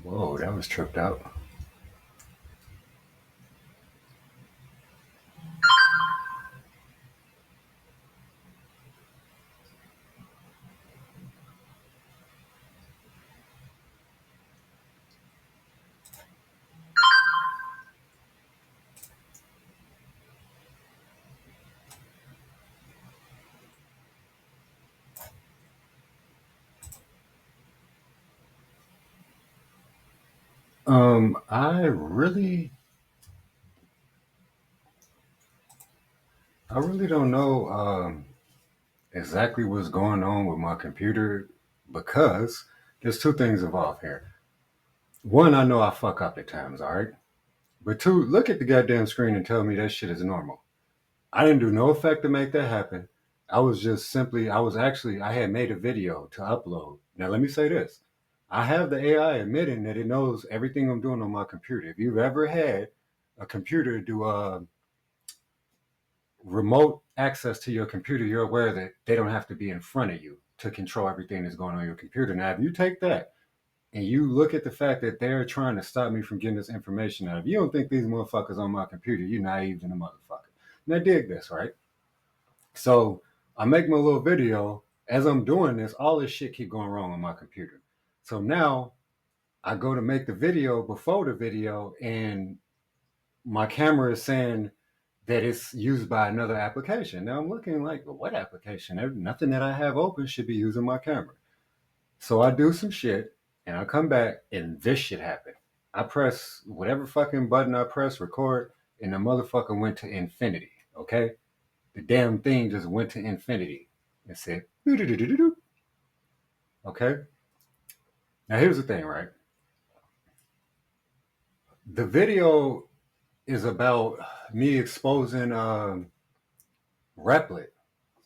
Whoa, that was tripped out. I really don't know exactly what's going on with my computer because there's two things involved here. One, I know I fuck up at times, all right. But two, look at the goddamn screen and tell me that shit is normal. I didn't do no effect to make that happen. I had made a video to upload. Now, let me say this. I have the AI admitting that it knows everything I'm doing on my computer. If you've ever had a computer do remote access to your computer, you're aware that they don't have to be in front of you to control everything that's going on your computer. Now, if you take that and you look at the fact that they're trying to stop me from getting this information out, if you don't think these motherfuckers on my computer, you're naive than a motherfucker. Now, dig this, right? So I make my little video. As I'm doing this, all this shit keep going wrong on my computer. So now I go to make the video before the video, and my camera is saying that it's used by another application. Now I'm looking like, well, what application? Nothing that I have open should be using my camera. So I do some shit and I come back and this shit happened. I press whatever fucking button I press, record, and the motherfucker went to infinity. Okay? The damn thing just went to infinity and said, "Doo-doo-doo-doo-doo." Okay? Now here's the thing, right? The video is about me exposing Replit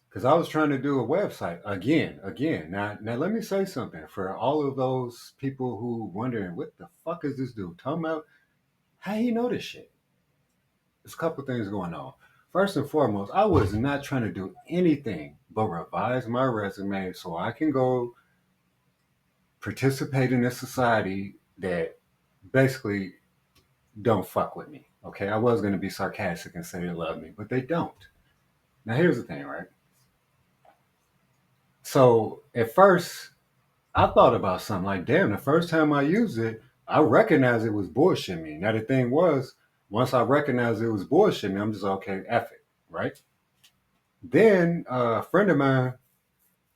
because I was trying to do a website again. Now let me say something for all of those people who wondering what the fuck is this dude talking about? How he know this shit? There's a couple things going on. First and foremost, I was not trying to do anything but revise my resume so I can go participate in a society that basically don't fuck with me. Okay, I was going to be sarcastic and say they love me, but they don't. Now here's the thing, right? So at first I thought about something like, damn, the first time I used it, I recognized it was bullshit me. Now the thing was, once I recognized it was bullshit me, I'm just okay, F it, right? Then a friend of mine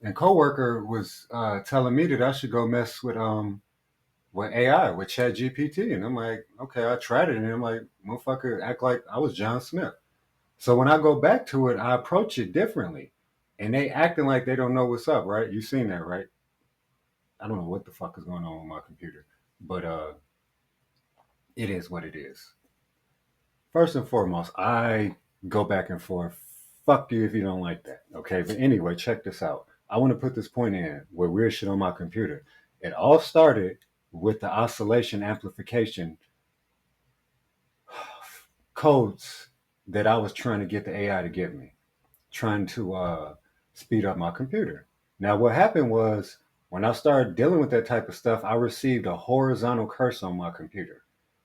and coworker was telling me that I should go mess with AI, with Chat GPT. And I'm like, okay, I tried it and I'm like, motherfucker, act like I was John Smith. So when I go back to it, I approach it differently. And they acting like they don't know what's up, right? You seen that, right? I don't know what the fuck is going on with my computer. But it is what it is. First and foremost, I go back and forth. Fuck you if you don't like that. Okay. But anyway, check this out. I want to put this point in where weird shit on my computer. It all started with the oscillation amplification codes that I was trying to get the AI to give me, trying to speed up my computer. Now, what happened was when I started dealing with that type of stuff, I received a horizontal cursor on my computer.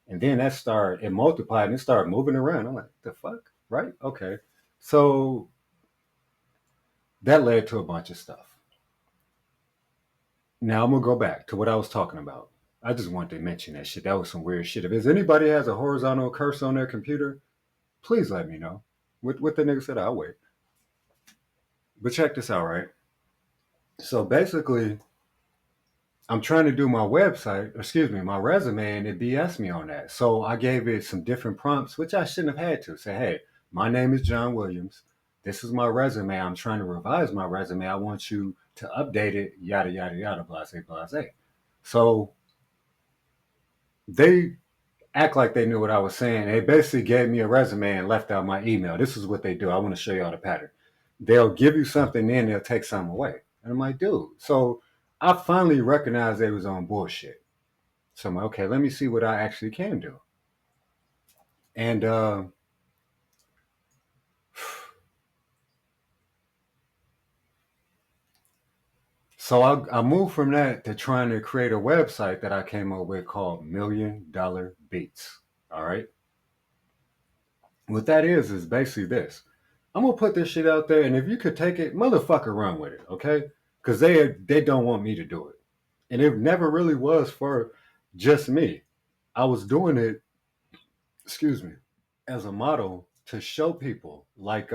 And then it multiplied and it started moving around. I'm like, the fuck? Right? Okay. So that led to a bunch of stuff. Now I'm going to go back to what I was talking about. I just wanted to mention that shit. That was some weird shit. If anybody has a horizontal cursor on their computer, please let me know. What the nigga said, I'll wait. But check this out, right? So basically, I'm trying to do my my resume, and it BS me on that. So I gave it some different prompts, which I shouldn't have had to. Say, hey, my name is John Williams. This is my resume. I'm trying to revise my resume. I want you to update it, yada, yada, yada, blase, blase. So they act like they knew what I was saying. They basically gave me a resume and left out my email. This is what they do. I want to show y'all the pattern. They'll give you something, then they'll take something away. And I'm like, dude. So I finally recognized they was on bullshit. So I'm like, okay, let me see what I actually can do. And So I moved from that to trying to create a website that I came up with called $1,000,000 Beats. All right. What that is basically this. I'm gonna put this shit out there, and if you could take it, motherfucker, run with it, okay? Because they don't want me to do it, and it never really was for just me. I was doing it, excuse me, as a model to show people, like,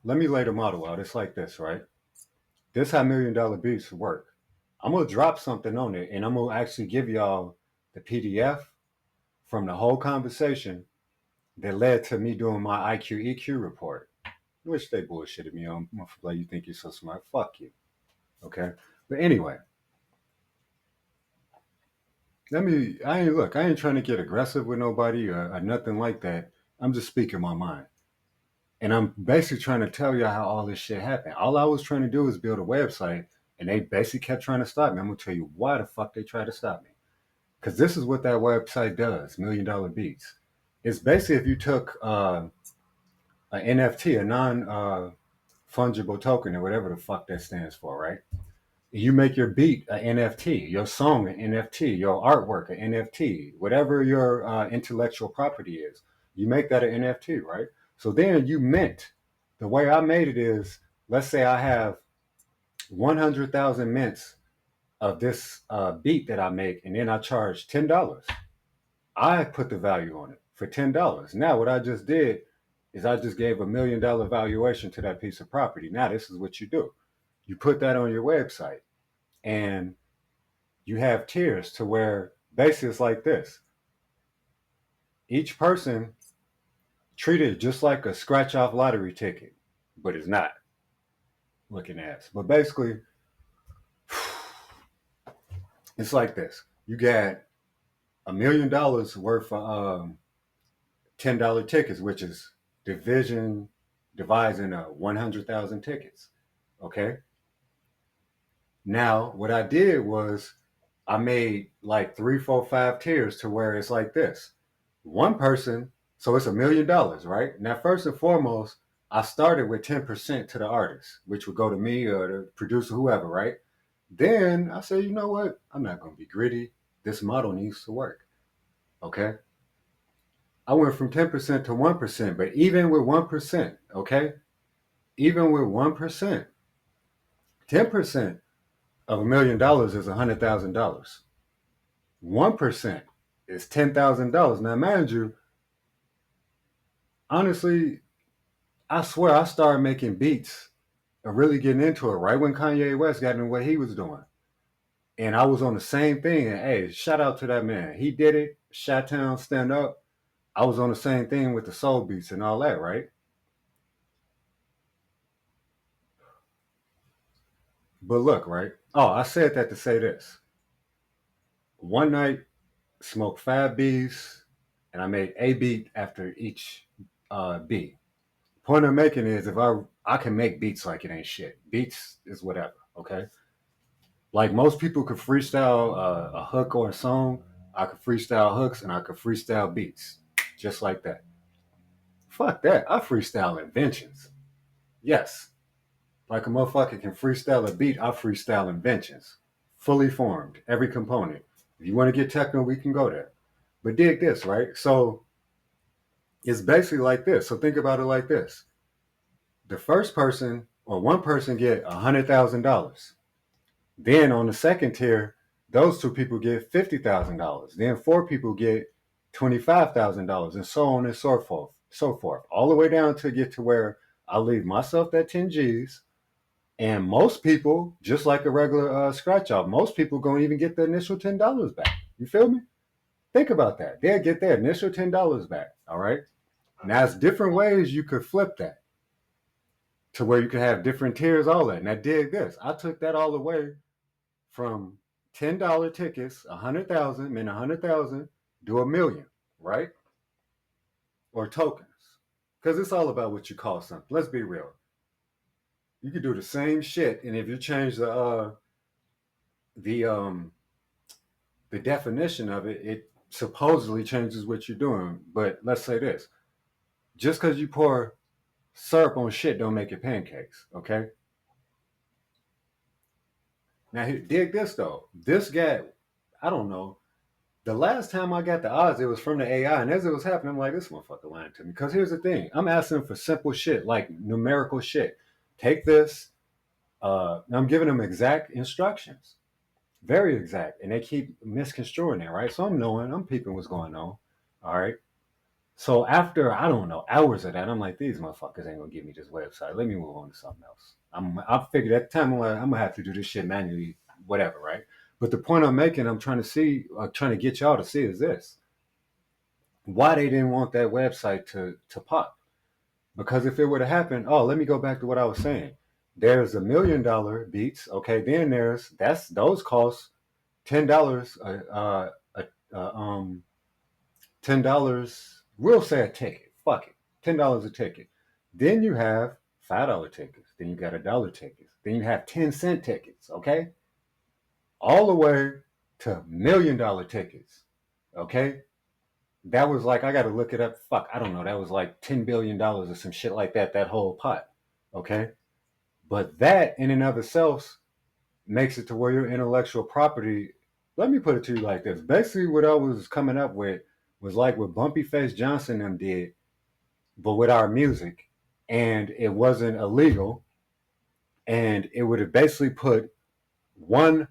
let me lay the model out. It's like this, right? This how $1,000,000 beats work. I'm gonna drop something on it, and I'm gonna actually give y'all the PDF from the whole conversation that led to me doing my IQ EQ report, which they bullshitted me on. Like, you think you're so smart? Fuck you. Okay. But anyway, I ain't look. I ain't trying to get aggressive with nobody or nothing like that. I'm just speaking my mind, and I'm basically trying to tell you how all this shit happened. All I was trying to do is build a website, and they basically kept trying to stop me. I'm gonna tell you why the fuck they tried to stop me. Because this is what that website does. $1,000,000 Beats. It's basically if you took an NFT, a non fungible token, or whatever the fuck that stands for, right? You make your beat an NFT, your song an NFT, your artwork an NFT, whatever your intellectual property is, you make that an NFT, right? So then you mint. The way I made it is, let's say I have 100,000 mints of this beat that I make, and then I charge $10. I put the value on it for $10. Now, what I just did is I just gave $1,000,000 valuation to that piece of property. Now, this is what you do: you put that on your website, and you have tiers to where basically it's like this. Each person treated just like a scratch off lottery ticket, but it's not looking ass. But basically, it's like this. You got $1,000,000 worth of $10 tickets, which is division dividing 100,000 tickets. Okay. Now, what I did was I made like three, four, five tiers to where it's like this. One person, so it's $1,000,000, right? Now, first and foremost, I started with 10% to the artist, which would go to me or the producer, whoever, right? Then I said, you know what? I'm not going to be greedy. This model needs to work. Okay. I went from 10% to 1%, but even with 1%, okay? Even with 1%, 10% of $1,000,000 is $100,000. 1% is $10,000. Now, mind you, honestly, I swear I started making beats and really getting into it right when Kanye West got into what he was doing. And I was on the same thing. And hey, shout out to that man. He did it. Chi-Town, stand up. I was on the same thing with the soul beats and all that, right? But look, right? Oh, I said that to say this. One night, smoked 5 Bs, and I made a beat after each B. Point I'm making is if I can make beats like it ain't shit. Beats is whatever, okay? Like most people could freestyle a hook or a song, I could freestyle hooks and I could freestyle beats, just like that. Fuck that. I freestyle inventions. Yes, like a motherfucker can freestyle a beat, I freestyle inventions. Fully formed, every component. If you want to get technical, we can go there. But dig this, right? So it's basically like this. So think about it like this. The first person or one person get $100,000. Then on the second tier, those two people get $50,000. Then four people get $25,000, and so on and so forth, all the way down to get to where I leave myself that 10 G's. And most people, just like a regular scratch off, most people gonna even get the initial $10 back. You feel me? Think about that. They'll get their initial $10 back. All right. Now, it's different ways you could flip that to where you can have different tiers, all that. Now, dig this. I took that all the way from $10 tickets, 100,000, mean 100,000, do a million, right? Or tokens. Because it's all about what you call something. Let's be real. You could do the same shit, and if you change the the definition of it, it supposedly changes what you're doing. But let's say this: just because you pour Syrup on shit don't make it pancakes. Okay. Now dig this though. This guy, I don't know. The last time I got the odds, it was from the AI, and as it was happening, I'm like, this motherfucker lying to me. Because here's the thing: I'm asking for simple shit, like numerical shit. Take this. I'm giving them exact instructions, very exact, and they keep misconstruing it, right? So I'm knowing, I'm peeping what's going on. All right. So after I don't know hours of that, I'm like, these motherfuckers ain't gonna give me this website. Let me move on to something else. I figured at the time I'm like, I'm gonna have to do this shit manually, whatever, right? But the point I'm making, I'm trying to see, trying to get y'all to see is this: why they didn't want that website to pop. Because if it would have happened, oh, let me go back to what I was saying. There's $1 million beats. Okay, then that's those costs $10. $10. We'll say a ticket. Fuck it, $10 a ticket. Then you have $5 tickets. Then you got $1 tickets. Then you have 10-cent tickets. Okay, all the way to $1 million tickets. Okay, that was like I got to look it up. Fuck, I don't know. That was like $10 billion or some shit like that. That whole pot. Okay, but that in and of itself makes it to where your intellectual property. Let me put it to you like this. Basically, what I was coming up with was like what Bumpy Face Johnson them did, but with our music, and it wasn't illegal, and it would have basically put 100%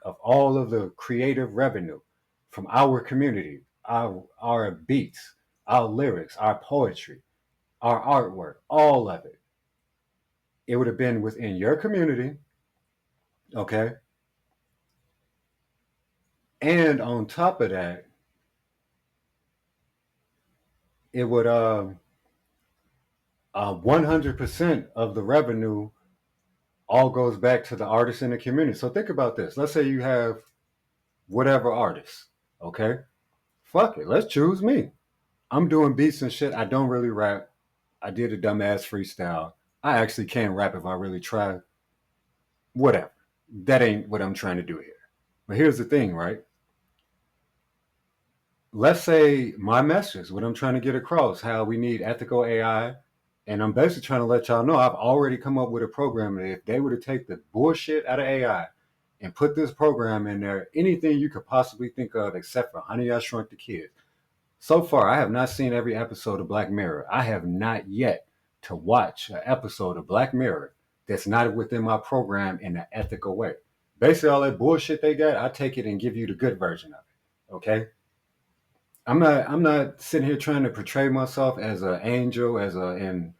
of all of the creative revenue from our community, our beats, our lyrics, our poetry, our artwork, all of it. It would have been within your community, okay? And on top of that, it would 100% of the revenue all goes back to the artists in the community. So think about this. Let's say you have whatever artist, okay? Fuck it, let's choose me. I'm doing beats and shit. I don't really rap. I did a dumbass freestyle. I actually can rap if I really try. Whatever. That ain't what I'm trying to do here. But here's the thing, right? Let's say my message, what I'm trying to get across, how we need ethical AI. And I'm basically trying to let y'all know I've already come up with a program that if they were to take the bullshit out of AI and put this program in there, anything you could possibly think of except for Honey, I Shrunk the Kids. So far, I have not seen every episode of Black Mirror. I have not yet to watch an episode of Black Mirror that's not within my program in an ethical way. Basically, all that bullshit they got, I take it and give you the good version of it. Okay? I'm not sitting here trying to portray myself as an angel, as a and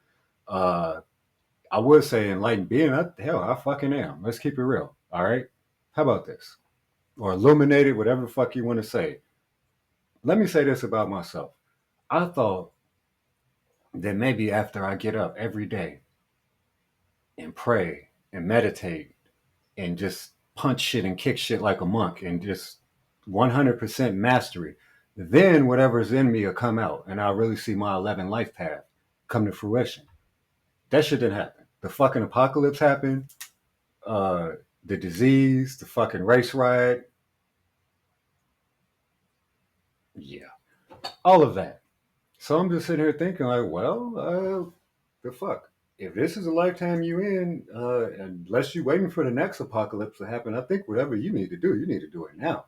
I would say enlightened being. Hell, I fucking am. Let's keep it real. All right? How about this? Or illuminated, whatever the fuck you want to say. Let me say this about myself. I thought that maybe after I get up every day and pray and meditate and just punch shit and kick shit like a monk and just 100% mastery, then whatever's in me will come out and I'll really see my 11 life path come to fruition. That shit didn't happen. The fucking apocalypse happened, uh, the disease, the fucking race riot, yeah, all of that. So I'm just sitting here thinking, like, well, the fuck. If this is a lifetime you in, unless you're waiting for the next apocalypse to happen, I think whatever you need to do it now.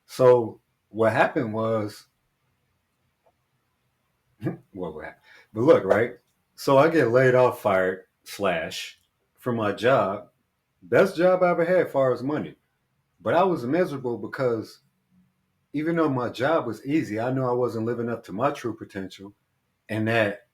So what happened was, what happened? But look, right? So I get laid off, fired, slash, from my job. Best job I ever had as far as money. But I was miserable because even though my job was easy, I knew I wasn't living up to my true potential. And that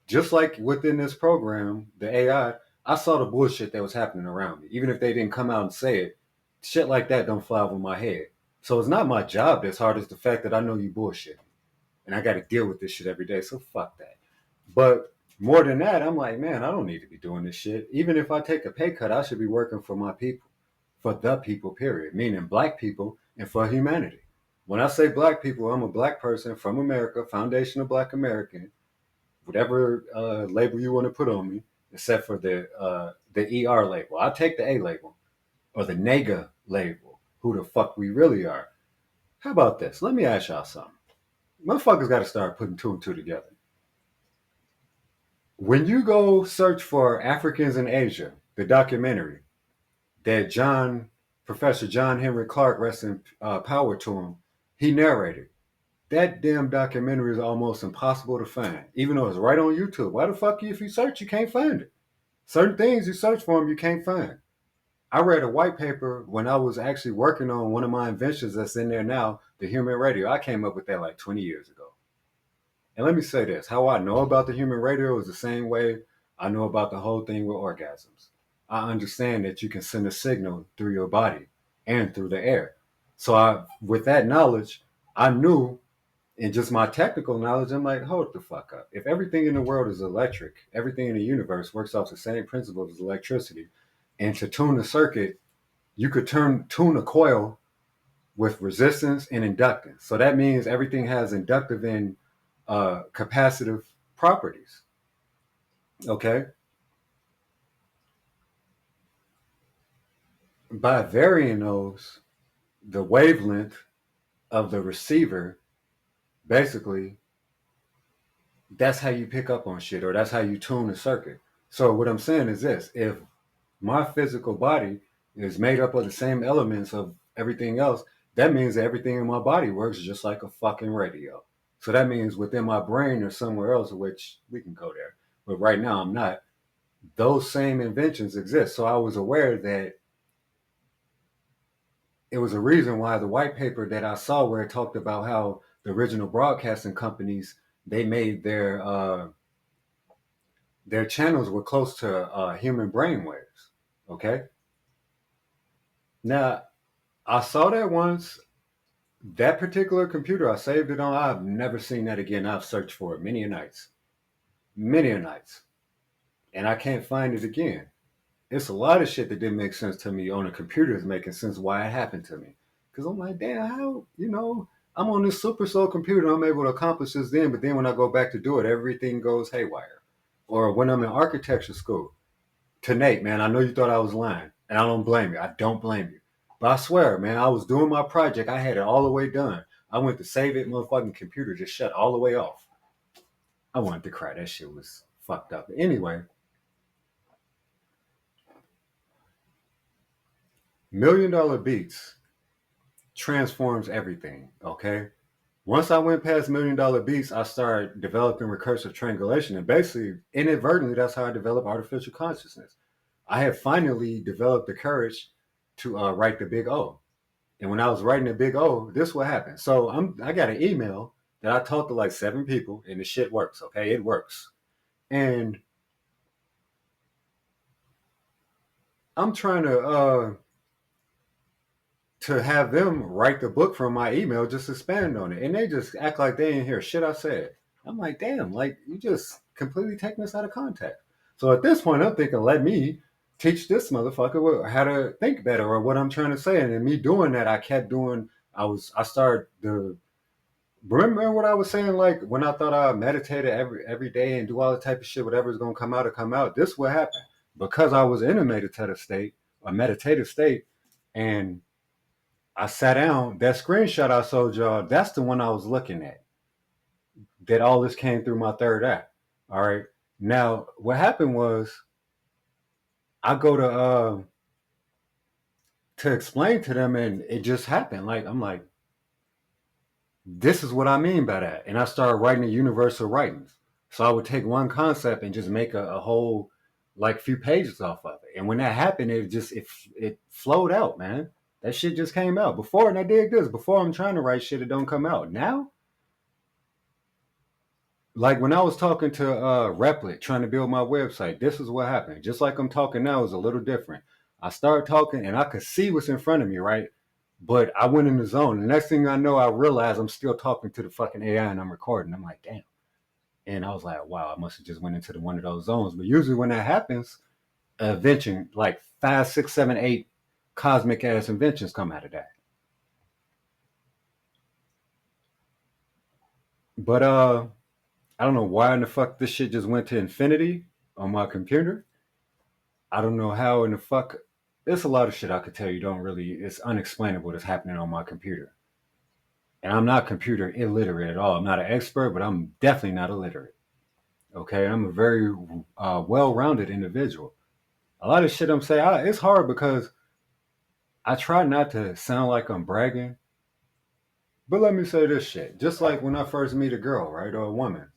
just like within this program, the I saw the bullshit that was happening around me. Even if they didn't come out and say it, shit like that don't fly over my head. So it's not my job that's hard as the fact that I know you bullshit. And I got to deal with this shit every day. So fuck that. But more than that, I'm like, man, I don't need to be doing this shit. Even if I take a pay cut, I should be working for my people, for the people, period. Meaning black people and for humanity. When I say black people, I'm a black person from America, Foundation of Black American, whatever label you want to put on me, except for the ER label. I'll take the A label or the nega label, who the fuck we really are. How about this? Let me ask y'all something. Motherfuckers got to start putting two and two together. When you go search for Africans in Asia, the documentary that Professor John Henry Clark, rest in power to him, he narrated. That damn documentary is almost impossible to find, even though it's right on YouTube. Why the fuck, if you search, you can't find it? Certain things you search for them, you can't find. I read a white paper when I was actually working on one of my inventions that's in there now, the human radio. I came up with that like 20 years ago. And let me say this, how I know about the human radio is the same way I know about the whole thing with orgasms. I understand that you can send a signal through your body and through the air. So with that knowledge, I knew, and just my technical knowledge, I'm like, hold the fuck up. If everything in the world is electric, everything in the universe works off the same principles as electricity. And to tune a circuit, you could tune a coil with resistance and inductance. So that means everything has inductive and capacitive properties. Okay. By varying those, the wavelength of the receiver, basically, that's how you pick up on shit, or that's how you tune a circuit. So what I'm saying is this: if my physical body is made up of the same elements of everything else, that means that everything in my body works just like a fucking radio. So that means within my brain or somewhere else, which we can go there, but right now I'm not, those same inventions exist. So I was aware that it was a reason why the white paper that I saw where it talked about how the original broadcasting companies, they made their channels were close to human brain waves. Okay. Now I saw that once. That particular computer, I saved it on. I've never seen that again. I've searched for it many a nights, and I can't find it again. It's a lot of shit that didn't make sense to me on a computer is making sense why it happened to me. Because I'm like, damn, how, I'm on this super slow computer, I'm able to accomplish this then, but then when I go back to do it, everything goes haywire. Or when I'm in architecture school, to Nate, man, I know you thought I was lying, and I don't blame you. I don't blame you. But I swear, man, I was doing my project. I had it all the way done. I went to save it, motherfucking computer just shut all the way off. I wanted to cry. That shit was fucked up. Anyway, $1 million beats transforms everything, okay? Once I went past $1 million beats, I started developing recursive triangulation. And basically, inadvertently, that's how I developed artificial consciousness. I had finally developed the courage to write the big O. And when I was writing the big O, this what happened. So I got an email that I talked to like 7 people, and the shit works. Okay, it works. And I'm trying to have them write the book from my email, just expand on it, and they just act like they didn't hear shit I said. I'm like, damn, like you just completely taking this out of context. So at this point, I'm thinking, let me teach this motherfucker how to think better or what I'm trying to say. And in me doing that, I kept doing. I started the remember what I was saying, like when I thought I meditated every day and do all the type of shit, whatever's gonna come out to come out. This what happened because I was in a meditative state, and I sat down. That screenshot I showed y'all, that's the one I was looking at. That all this came through my third eye. All right. Now what happened was I go to explain to them, and it just happened. Like I'm like, this is what I mean by that. And I started writing the universal writings. So I would take one concept and just make a whole like few pages off of it. And when that happened, it flowed out, man. That shit just came out. Before, and I dig this, before I'm trying to write shit, it don't come out. Now, like when I was talking to Replit, trying to build my website, this is what happened. Just like I'm talking now is a little different. I started talking and I could see what's in front of me, right? But I went in the zone. The next thing I know, I realized I'm still talking to the fucking AI and I'm recording. I'm like, damn. And I was like, wow, I must have just went into one of those zones. But usually when that happens, invention, like 5, 6, 7, 8 cosmic ass inventions come out of that. But I don't know why in the fuck this shit just went to infinity on my computer. I don't know how in the fuck. There's a lot of shit I could tell you. Don't really. It's unexplainable that's happening on my computer. And I'm not computer illiterate at all. I'm not an expert, but I'm definitely not illiterate. Okay, I'm a very well-rounded individual. A lot of shit I'm saying, it's hard because I try not to sound like I'm bragging. But let me say this shit. Just like when I first meet a girl, right, or a woman,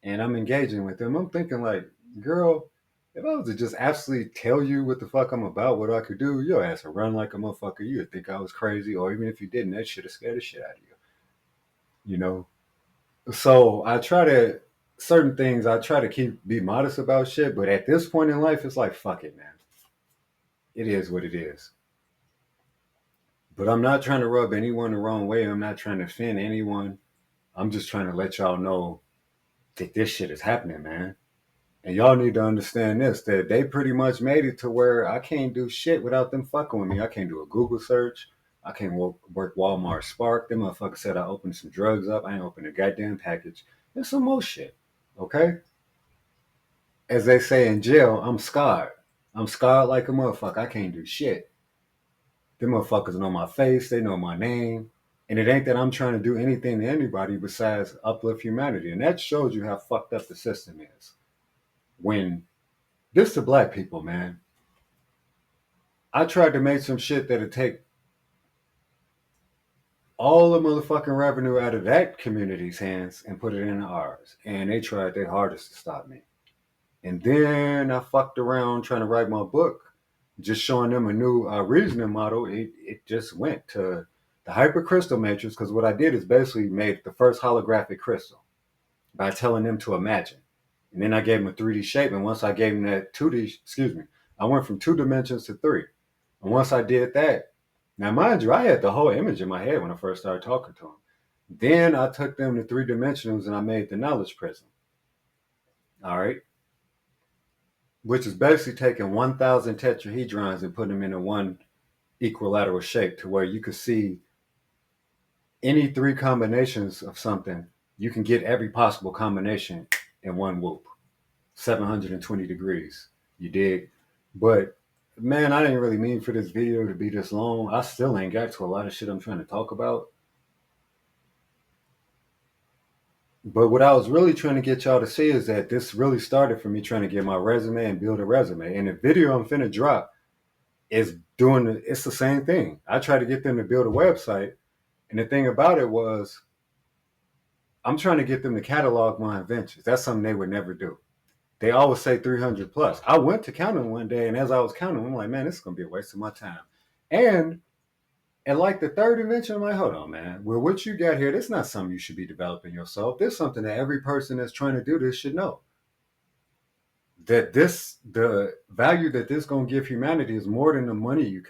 and I'm engaging with them, I'm thinking like, girl, if I was to just absolutely tell you what the fuck I'm about, what I could do, your ass would run like a motherfucker. You'd think I was crazy, or even if you didn't, that shit would scare the shit out of you. You know? So I try to certain things I try to keep be modest about shit, but at this point in life, it's like fuck it, man. It is what it is. But I'm not trying to rub anyone the wrong way. I'm not trying to offend anyone. I'm just trying to let y'all know that this shit is happening, man. And y'all need to understand this, that they pretty much made it to where I can't do shit without them fucking with me. I can't do a Google search. I can't work Walmart Spark. Them motherfuckers said I opened some drugs up. I ain't opened a goddamn package. And some more shit. Okay? As they say in jail, I'm scarred. I'm scarred like a motherfucker. I can't do shit. Them motherfuckers know my face. They know my name. And it ain't that I'm trying to do anything to anybody besides uplift humanity. And that shows you how fucked up the system is. When this to black people, man. I tried to make some shit that'd take all the motherfucking revenue out of that community's hands and put it in ours. And they tried their hardest to stop me. And then I fucked around trying to write my book, just showing them a new reasoning model. It just went to the hypercrystal matrix because what I did is basically made the first holographic crystal by telling them to imagine. And then I gave them a 3D shape. And once I gave them that 2D, excuse me, I went from 2 dimensions to three. And once I did that, now mind you, I had the whole image in my head when I first started talking to them. Then I took them to 3 dimensions and I made the knowledge prism. All right. Which is basically taking 1,000 tetrahedrons and putting them into one equilateral shape to where you could see any three combinations of something. You can get every possible combination in one whoop. 720 degrees. You dig? But man, I didn't really mean for this video to be this long. I still ain't got to a lot of shit I'm trying to talk about. But what I was really trying to get y'all to see is that this really started for me trying to get my resume and build a resume. And the video I'm finna drop is it's the same thing. I tried to get them to build a website. And the thing about it was I'm trying to get them to catalog my inventions. That's something they would never do. They always say 300 plus. I went to count them one day, and as I was counting, I'm like, man, this is gonna be a waste of my time. And like the third invention, I'm like, hold on, man. Well, what you got here, that's not something you should be developing yourself. There's something that every person that's trying to do this should know. That the value that this gonna give humanity is more than the money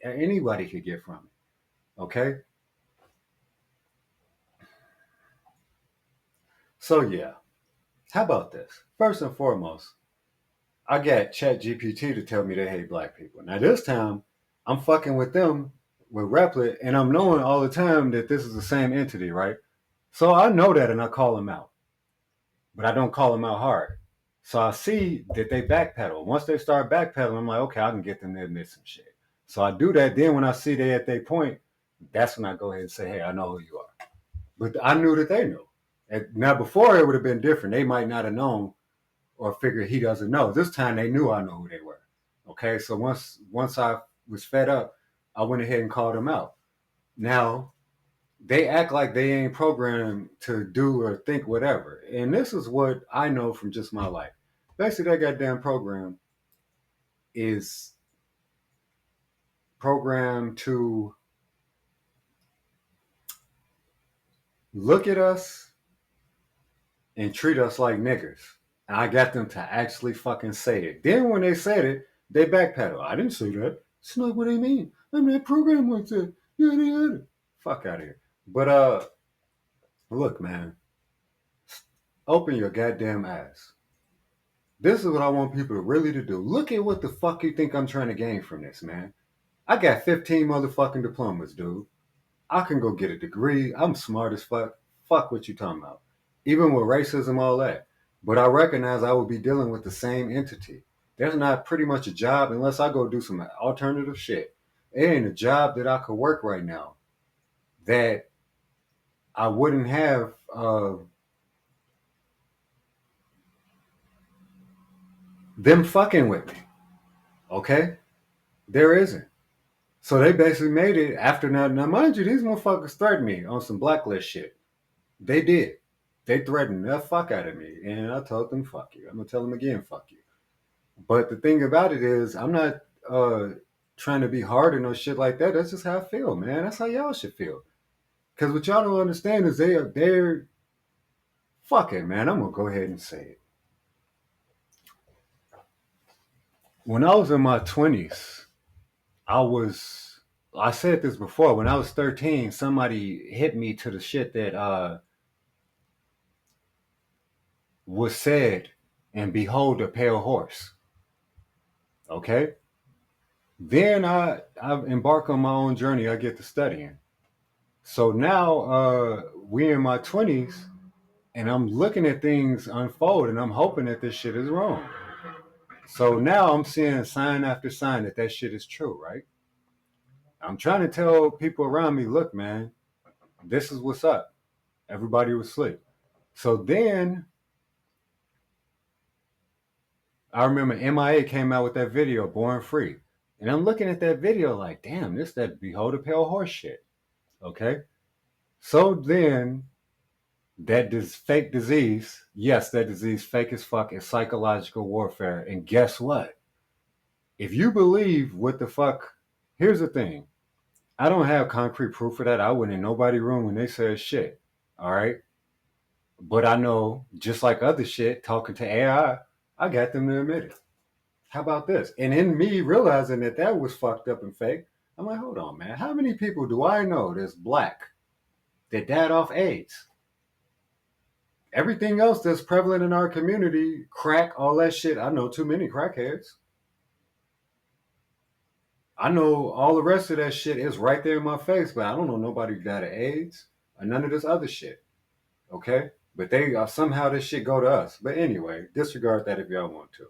anybody could get from it. Okay. So yeah, how about this? First and foremost, I got Chat GPT to tell me they hate black people. Now this time, I'm fucking with them with Replit, and I'm knowing all the time that this is the same entity, right? So I know that, and I call them out, but I don't call them out hard. So I see that they backpedal. Once they start backpedaling, I'm like, okay, I can get them to admit some shit. So I do that. Then when I see they at their point, that's when I go ahead and say, hey, I know who you are. But I knew that they knew. And now before it would have been different. They might not have known or figured he doesn't know. This time they knew I know who they were. Okay, so once I was fed up, I went ahead and called them out. Now they act like they ain't programmed to do or think whatever, and this is what I know from just my life. Basically, that goddamn program is programmed to look at us and treat us like niggers. And I got them to actually fucking say it. Then when they said it, they backpedal. I didn't say that. It's not what I mean. I'm not programmed like that. Yada yada. Fuck out of here. But look, man, open your goddamn eyes. This is what I want people to really to do. Look at what the fuck you think I'm trying to gain from this, man. I got 15 motherfucking diplomas, dude. I can go get a degree. I'm smart as fuck. Fuck what you talking about. Even with racism, all that. But I recognize I will be dealing with the same entity. There's not pretty much a job unless I go do some alternative shit. It ain't a job that I could work right now that I wouldn't have them fucking with me. Okay? There isn't. So they basically made it after now. Now, mind you, these motherfuckers threatened me on some blacklist shit. They did. They threatened the fuck out of me. And I told them, fuck you. I'm going to tell them again, fuck you. But the thing about it is, I'm not trying to be hard or no shit like that. That's just how I feel, man. That's how y'all should feel. Because what y'all don't understand is they're fucking, man. I'm going to go ahead and say it. When I was in my 20s, I was, I said this before, when I was 13, somebody hit me to the shit that was said, and behold a pale horse. Okay? Then I embark on my own journey. I get to studying. So now we in my 20s, and I'm looking at things unfold, and I'm hoping that this shit is wrong. So now I'm seeing sign after sign that that shit is true, right? I'm trying to tell people around me, look, man, this is what's up. Everybody was asleep. So then I remember MIA came out with that video, Born Free. And I'm looking at that video like, damn, this that Behold a Pale Horse shit. Okay? So then that fake disease, yes, that disease fake as fuck is psychological warfare. And guess what? If you believe what the fuck, here's the thing. I don't have concrete proof of that. I went in nobody's room when they said shit. All right. But I know, just like other shit, talking to I got them to admit it. How about this? And in me realizing that that was fucked up and fake, I'm like, hold on, man. How many people do I know that's black that died off AIDS? Everything else that's prevalent in our community, crack, all that shit, I know too many crackheads. I know all the rest of that shit is right there in my face, but I don't know nobody who died of AIDS or none of this other shit. Okay? But they somehow this shit go to us. But anyway, disregard that if y'all want to.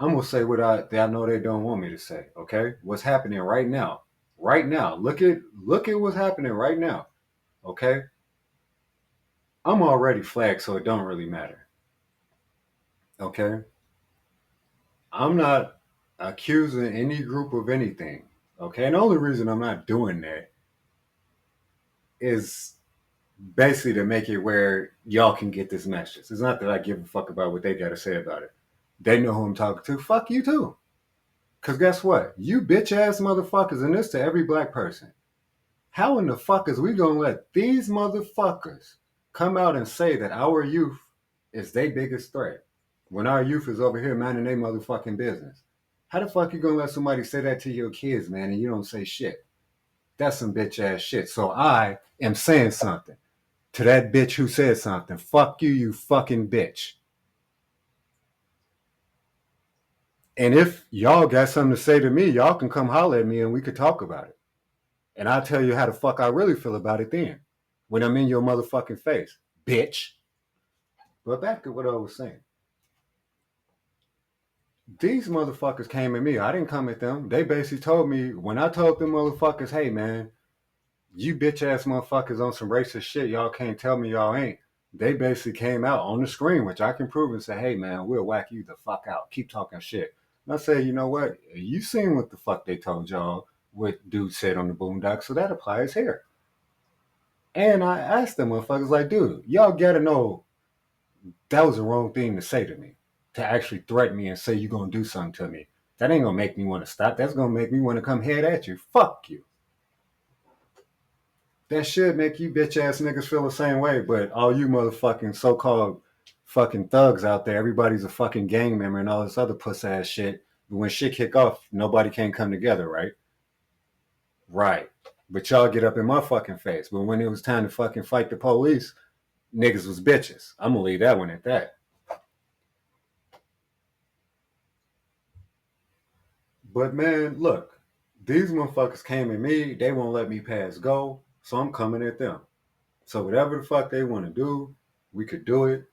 I'm gonna say what I know they don't want me to say. Okay, what's happening right now? Right now, look at what's happening right now. Okay, I'm already flagged, so it don't really matter. Okay, I'm not accusing any group of anything. Okay, and the only reason I'm not doing that is basically to make it where y'all can get this message. It's not that I give a fuck about what they got to say about it. They know who I'm talking to. Fuck you too. Cause guess what? You bitch ass motherfuckers, and this to every black person. How in the fuck is we gonna let these motherfuckers come out and say that our youth is their biggest threat when our youth is over here minding their motherfucking business? How the fuck you gonna let somebody say that to your kids, man, and you don't say shit? That's some bitch ass shit. So I am saying something to that bitch who said something. Fuck you, you fucking bitch. And if y'all got something to say to me, y'all can come holler at me and we could talk about it. And I'll tell you how the fuck I really feel about it then. When I'm in your motherfucking face, bitch. But back to what I was saying. These motherfuckers came at me. I didn't come at them. They basically told me, when I told them motherfuckers, hey man, you bitch ass motherfuckers on some racist shit, y'all can't tell me y'all ain't. They basically came out on the screen, which I can prove, and say, hey man, we'll whack you the fuck out. Keep talking shit. And I say, you know what? You seen what the fuck they told y'all, what dude said on the boondock, so that applies here. And I asked them motherfuckers, like, dude, y'all gotta know that was the wrong thing to say to me. To actually threaten me and say you're gonna do something to me. That ain't gonna make me want to stop. That's gonna make me want to come head at you. Fuck you. That should make you bitch ass niggas feel the same way, but all you motherfucking so called fucking thugs out there, everybody's a fucking gang member and all this other puss ass shit. But when shit kick off, nobody can come together, right? Right. But y'all get up in my fucking face. But when it was time to fucking fight the police, niggas was bitches. I'm gonna leave that one at that. But man, look, these motherfuckers came at me. They won't let me pass go. So I'm coming at them. So whatever the fuck they want to do, we could do it.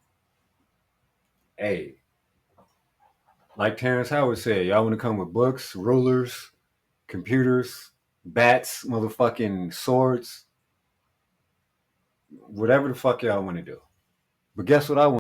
Hey, like Terrence Howard said, y'all want to come with books, rulers, computers, bats, motherfucking swords, whatever the fuck y'all want to do. But guess what I want?